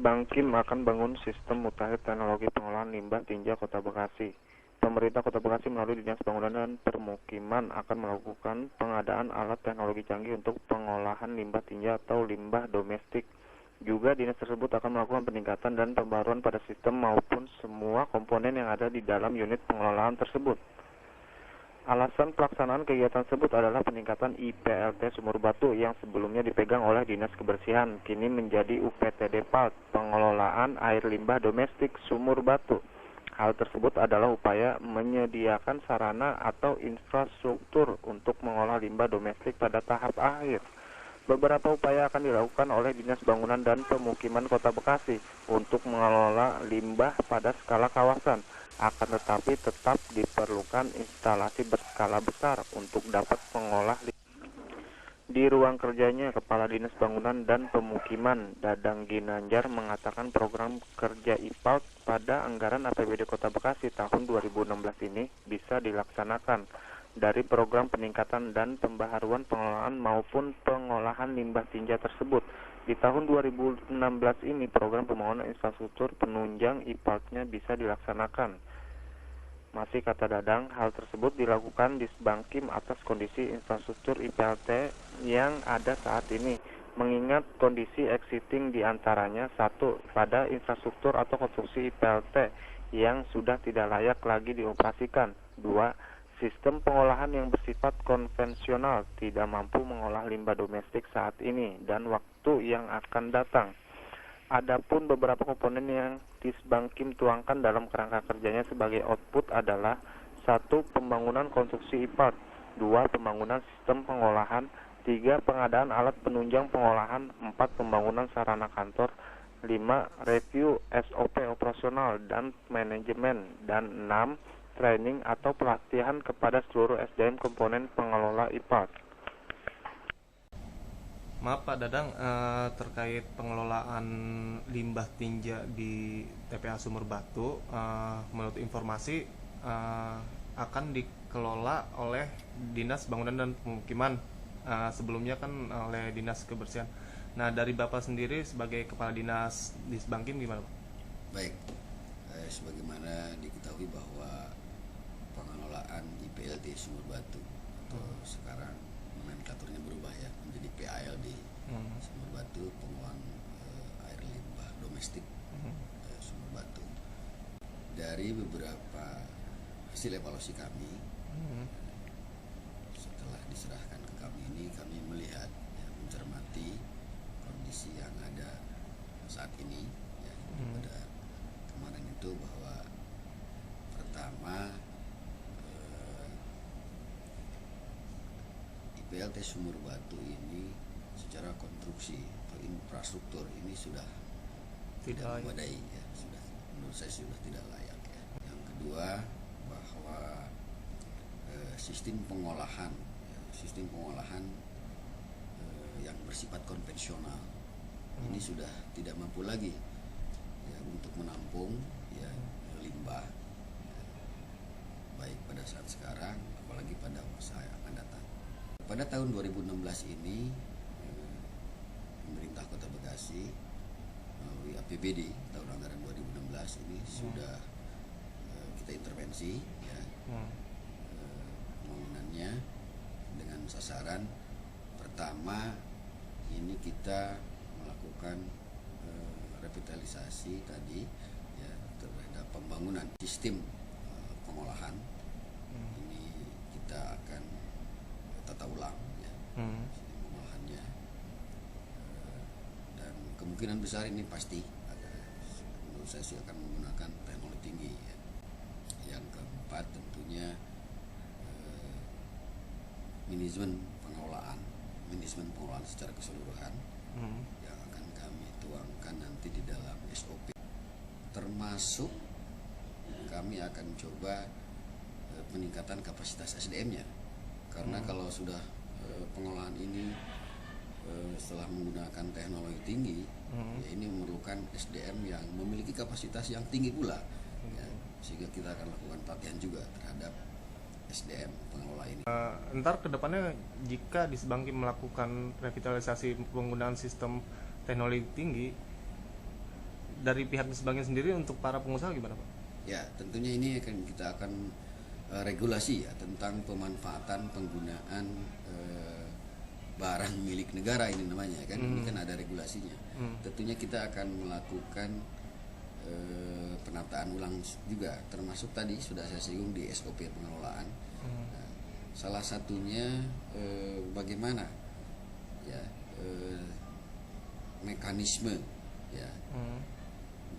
Disbangkim akan bangun sistem mutakhir teknologi pengolahan limbah tinja Kota Bekasi. Pemerintah Kota Bekasi melalui Dinas Bangunan dan Permukiman akan melakukan pengadaan alat teknologi canggih untuk pengolahan limbah tinja atau limbah domestik. Juga dinas tersebut akan melakukan peningkatan dan pembaruan pada sistem maupun semua komponen yang ada di dalam unit pengelolaan tersebut. Alasan pelaksanaan kegiatan tersebut adalah peningkatan IPLT Sumur Batu yang sebelumnya dipegang oleh Dinas Kebersihan, kini menjadi UPTD PALT, pengelolaan air limbah domestik Sumur Batu. Hal tersebut adalah upaya menyediakan sarana atau infrastruktur untuk mengolah limbah domestik pada tahap akhir. Beberapa upaya akan dilakukan oleh Dinas Bangunan dan Pemukiman Kota Bekasi untuk mengelola limbah pada skala kawasan. Akan tetapi tetap diperlukan instalasi berskala besar untuk dapat mengolah limbah. Di ruang kerjanya, Kepala Dinas Bangunan dan Pemukiman Dadang Ginanjar mengatakan program kerja IPALT pada anggaran APBD Kota Bekasi tahun 2016 ini bisa dilaksanakan dari program peningkatan dan pembaharuan pengelolaan maupun pengolahan limbah tinja tersebut. Di tahun 2016 ini program pembangunan infrastruktur penunjang IPALT-nya bisa dilaksanakan. Masih kata Dadang, hal tersebut dilakukan di Disbangkim atas kondisi infrastruktur IPLT yang ada saat ini, mengingat kondisi existing diantaranya: satu, pada infrastruktur atau konstruksi IPLT yang sudah tidak layak lagi dioperasikan; dua, sistem pengolahan yang bersifat konvensional tidak mampu mengolah limbah domestik saat ini dan waktu yang akan datang. Adapun beberapa komponen yang Disbangkim tuangkan dalam kerangka kerjanya sebagai output adalah: 1. Pembangunan konstruksi IPALT, 2. Pembangunan sistem pengolahan, 3. Pengadaan alat penunjang pengolahan, 4. Pembangunan sarana kantor, 5. Review SOP operasional dan manajemen, dan 6. Training atau pelatihan kepada seluruh SDM komponen pengelola IPALT. Maaf Pak Dadang, terkait pengelolaan limbah tinja di TPA Sumur Batu, menurut informasi akan dikelola oleh Dinas Bangunan dan Pemukiman, sebelumnya kan oleh Dinas Kebersihan. Nah, dari Bapak sendiri sebagai Kepala Dinas Disbangkim gimana Pak? Baik, sebagaimana diketahui bahwa pengelolaan IPLT Sumur Batu atau sekarang nomenklaturnya berubah ya menjadi PALD Sumur Batu, pengolahan air limbah domestik Sumur Batu. Dari beberapa hasil evaluasi kami, setelah diserahkan ke kami ini, kami melihat ya, mencermati kondisi yang ada saat ini ya, pada kemarin itu, bahwa pertama IPLT Sumur Batu ini secara konstruksi atau infrastruktur ini sudah tidak memadai ya, sudah, menurut saya sudah tidak layak ya. Yang kedua, bahwa sistem pengolahan yang bersifat konvensional ini sudah tidak mampu lagi ya untuk menampung ya limbah ya, baik pada saat sekarang apalagi pada masa yang akan datang. Pada tahun 2016 ini pemerintah Kota Bekasi melalui APBD tahun anggaran 2016 ini sudah kita intervensi ya, pembangunannya dengan sasaran pertama ini kita melakukan revitalisasi tadi ya terhadap pembangunan sistem pengolahan. Ini kita akan tata ulang ya, sistem pengolahannya, dan kemungkinan besar ini pasti menurut saya sih akan menggunakan teknologi tinggi ya. Yang keempat tentunya manajemen pengolahan secara keseluruhan yang akan kami tuangkan nanti di dalam SOP, termasuk kami akan coba peningkatan kapasitas SDM-nya, karena kalau sudah pengolahan ini setelah menggunakan teknologi tinggi ya ini memerlukan SDM yang memiliki kapasitas yang tinggi pula ya, sehingga kita akan lakukan pelatihan juga terhadap SDM pengelola ini. Ntar kedepannya jika Disbangkim melakukan revitalisasi penggunaan sistem teknologi tinggi, dari pihak Disbangnya sendiri untuk para pengusaha gimana Pak? Ya, tentunya ini kita akan regulasi ya tentang pemanfaatan penggunaan barang milik negara ini namanya kan. Ini kan ada regulasinya. Tentunya kita akan melakukan penataan ulang juga, termasuk tadi sudah saya singgung di SOP pengelolaan. Nah, salah satunya bagaimana ya mekanisme ya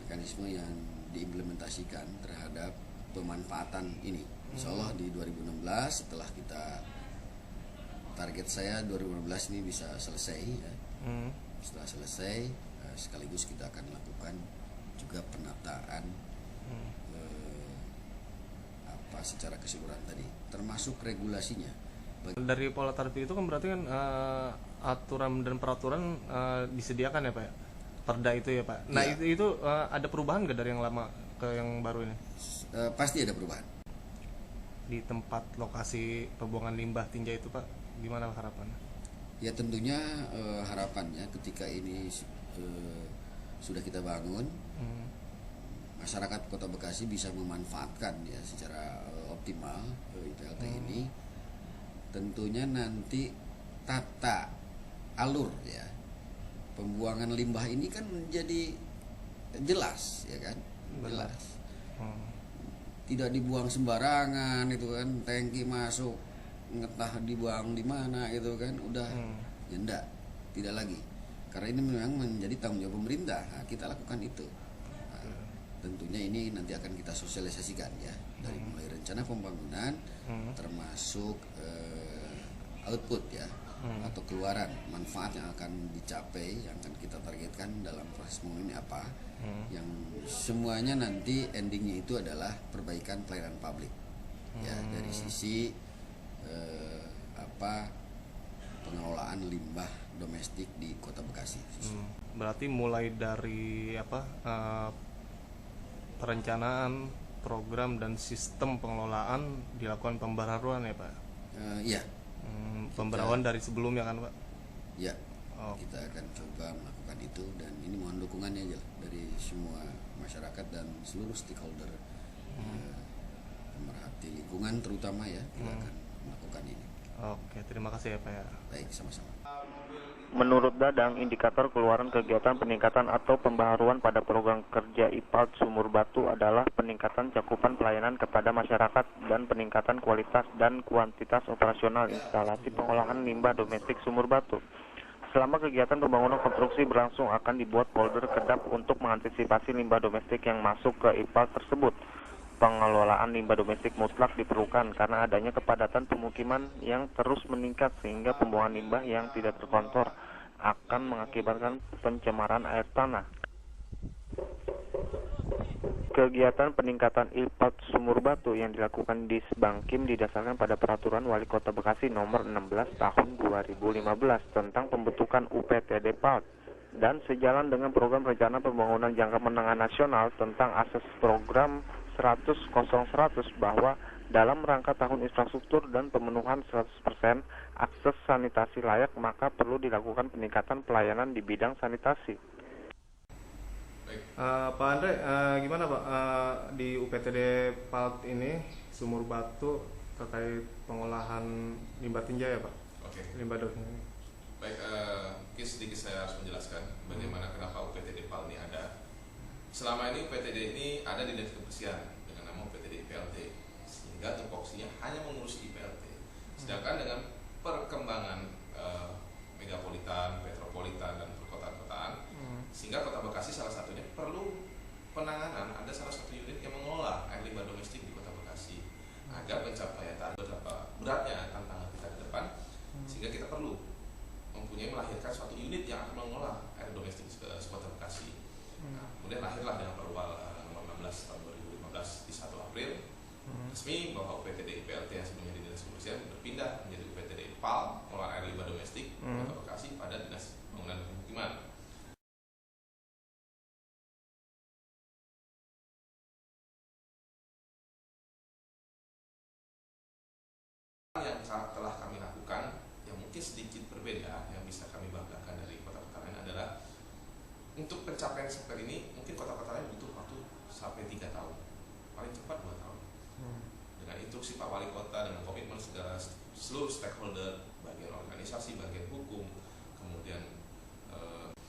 mekanisme yang diimplementasikan terhadap pemanfaatan ini. Insya Allah di 2016 setelah kita target saya 2016 ini bisa selesai ya. Setelah selesai sekaligus kita akan lakukan juga penataan secara keseluruhan tadi, termasuk regulasinya. Dari pola tarif itu kan berarti kan aturan dan peraturan disediakan ya Pak ya? Perda itu ya Pak. Nah ya. itu ada perubahan nggak dari yang lama ke yang baru ini? Pasti ada perubahan. Di tempat lokasi pembuangan limbah tinja itu Pak, gimana harapannya? Ya tentunya harapannya ketika ini sudah kita bangun, masyarakat Kota Bekasi bisa memanfaatkan ya secara optimal IPLT ini. Tentunya nanti tata alur ya pembuangan limbah ini kan menjadi jelas ya kan, jelas. Tidak dibuang sembarangan itu kan, tangki masuk entah dibuang di mana gitu kan, udah ya enggak, tidak lagi. Karena ini memang menjadi tanggung jawab pemerintah. Nah, kita lakukan itu. Tentunya ini nanti akan kita sosialisasikan ya, dari mulai rencana pembangunan termasuk output ya atau keluaran manfaat yang akan dicapai, yang akan kita targetkan dalam proses pembangunan ini apa, yang semuanya nanti endingnya itu adalah perbaikan pelayanan publik ya, dari sisi pengelolaan limbah domestik di Kota Bekasi. Berarti mulai dari perencanaan, program dan sistem pengelolaan dilakukan pembaharuan ya Pak? Iya. Pembaharuan dari sebelumnya kan Pak? Iya. Kita akan coba melakukan itu, dan ini mohon dukungannya aja dari semua masyarakat dan seluruh stakeholder pemerhati lingkungan terutama ya, kita akan melakukan ini. Oke, terima kasih ya Pak ya. Baik, sama-sama. Menurut Dadang, indikator keluaran kegiatan peningkatan atau pembaharuan pada program kerja IPALT Sumur Batu adalah peningkatan cakupan pelayanan kepada masyarakat dan peningkatan kualitas dan kuantitas operasional instalasi pengolahan limbah domestik Sumur Batu. Selama kegiatan pembangunan konstruksi berlangsung akan dibuat folder kedap untuk mengantisipasi limbah domestik yang masuk ke IPALT tersebut. Pengelolaan limbah domestik mutlak diperlukan karena adanya kepadatan pemukiman yang terus meningkat sehingga pembuangan limbah yang tidak terkontrol akan mengakibatkan pencemaran air tanah. Kegiatan peningkatan IPALT Sumur Batu yang dilakukan di Disbangkim didasarkan pada Peraturan Wali Kota Bekasi Nomor 16 Tahun 2015 tentang pembentukan UPTD PALT dan sejalan dengan Program Rencana Pembangunan Jangka Menengah Nasional tentang Akses Program 100.0.100 bahwa dalam rangka tahun infrastruktur dan pemenuhan 100% akses sanitasi layak, maka perlu dilakukan peningkatan pelayanan di bidang sanitasi. Pak Andre, gimana Pak di UPTD PALT ini Sumur Batu terkait pengolahan limbah tinja ya Pak? Oke. Limbah domestik. Baik, sedikit saya harus menjelaskan bagaimana kenapa UPTD PALT ini ada. Selama ini UPTD ini ada di Dinas Kebersihan dengan nama UPTD IPLT, sehingga tupoksinya hanya mengurusi IPLT. Sedangkan dengan perkembangan megapolitan, metropolitan dan perkotaan-kotaan, sehingga Kota Bekasi salah satunya perlu penanganan. Ada salah satu unit yang mengelola air limbah domestik di Kota Bekasi agar pencapaian betapa beratnya tantangan kita ke depan, sehingga kita perlu mempunyai melahirkan suatu unit yang akan mengelola air domestik Kota Bekasi. Nah, kemudian lahirlah dengan Perwal nomor 16 tahun 2015 di 1 April resmi bahwa UPTD IPLT yang sebelumnya di Dinas Kebersihan berpindah menjadi UPTD PAL pengelolaan air limbah domestik Kota Bekasi pada Dinas Bangunan Pemukiman. Yang telah kami lakukan yang mungkin sedikit berbeda yang bisa kami banggakan dari kota-kota lain adalah untuk pencapaian seperti ini mungkin kota-kota lain butuh waktu sampai 3 tahun, paling cepat 2 tahun. Dengan instruksi Pak Wali Kota, dengan komitmen segala seluruh stakeholder, bagian organisasi, bagian hukum, kemudian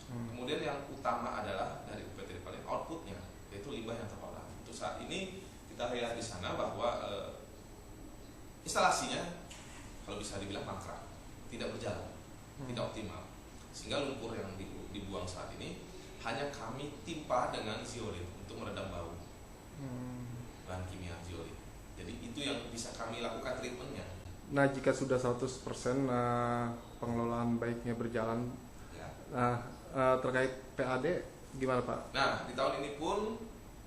kemudian yang utama adalah dari UPT Depal ini outputnya, yaitu limbah yang terolah. Untuk saat ini kita lihat di sana bahwa instalasinya kalau bisa dibilang mangkrak, tidak berjalan, tidak optimal, sehingga lumpur yang dibuang saat ini hanya kami timpa dengan zeolite untuk meredam bau, bahan kimia zeolite. Jadi itu yang bisa kami lakukan treatmentnya. Nah, jika sudah 100% pengelolaan baiknya berjalan, Ya. Terkait PAD gimana Pak? Nah, di tahun ini pun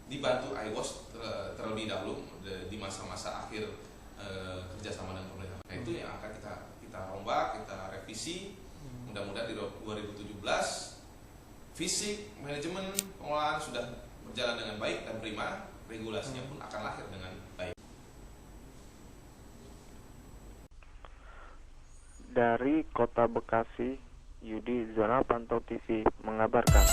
dibantu IWOS terlebih dahulu di masa-masa akhir kerjasama dengan pemerintah. Nah, itu yang akan kita rombak, kita revisi. Mudah-mudahan di 2017 fisik, manajemen, pengolahan sudah berjalan dengan baik dan prima, regulasinya pun akan lahir dengan baik. Dari Kota Bekasi, Yudi Zona Pantau TV mengabarkan.